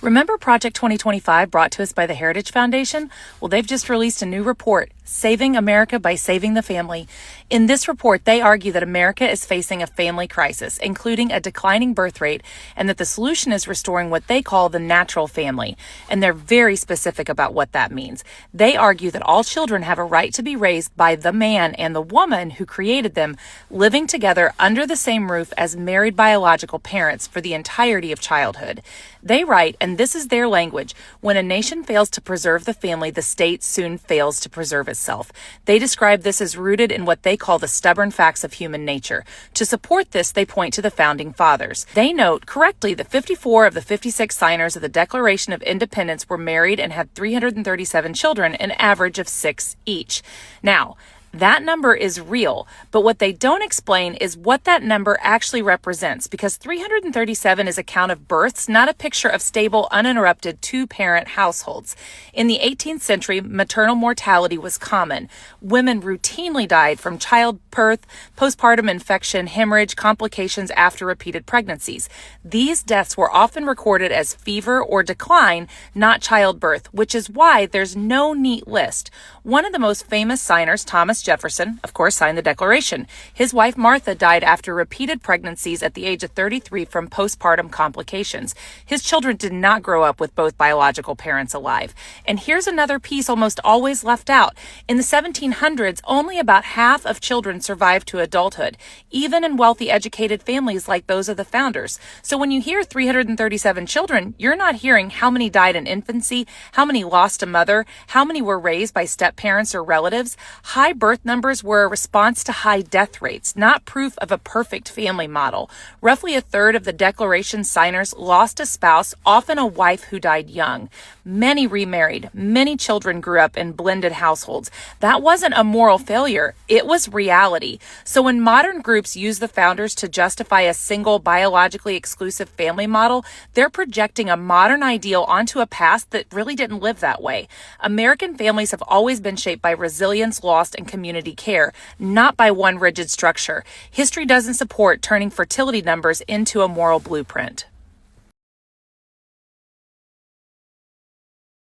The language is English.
Remember Project 2025 brought to us by the Heritage Foundation? Well, they've just released a new report, Saving America by Saving the Family. In this report, they argue that America is facing a family crisis, including a declining birth rate, and that the solution is restoring what they call the natural family. And they're very specific about what that means. They argue that all children have a right to be raised by the man and the woman who created them, living together under the same roof as married biological parents for the entirety of childhood. They write, and this is their language, when a nation fails to preserve the family, the state soon fails to preserve itself. They describe this as rooted in what they call the stubborn facts of human nature. To support this, they point to the founding fathers. They note correctly that 54 of the 56 signers of the Declaration of Independence were married and had 337 children, an average of 6 each. Now, that number is real, but what they don't explain is what that number actually represents, because 337 is a count of births, not a picture of stable, uninterrupted two-parent households. In the 18th century, maternal mortality was common. Women routinely died from childbirth, postpartum infection, hemorrhage, complications after repeated pregnancies. These deaths were often recorded as fever or decline, not childbirth, which is why there's no neat list. One of the most famous signers, Thomas Jefferson, of course, signed the Declaration. His wife Martha died after repeated pregnancies at the age of 33 from postpartum complications. His children did not grow up with both biological parents alive. And here's another piece almost always left out. In the 1700s, only about half of children survived to adulthood, even in wealthy, educated families like those of the founders. So when you hear 337 children, you're not hearing how many died in infancy, how many lost a mother, how many were raised by step-parents or relatives. High birth numbers were a response to high death rates, not proof of a perfect family model. Roughly a third of the Declaration signers lost a spouse, often a wife who died young. Many remarried. Many children grew up in blended households. That wasn't a moral failure. It was reality. So when modern groups use the founders to justify a single biologically exclusive family model, they're projecting a modern ideal onto a past that really didn't live that way. American families have always been shaped by resilience, loss, and community care, not by one rigid structure. History doesn't support turning fertility numbers into a moral blueprint.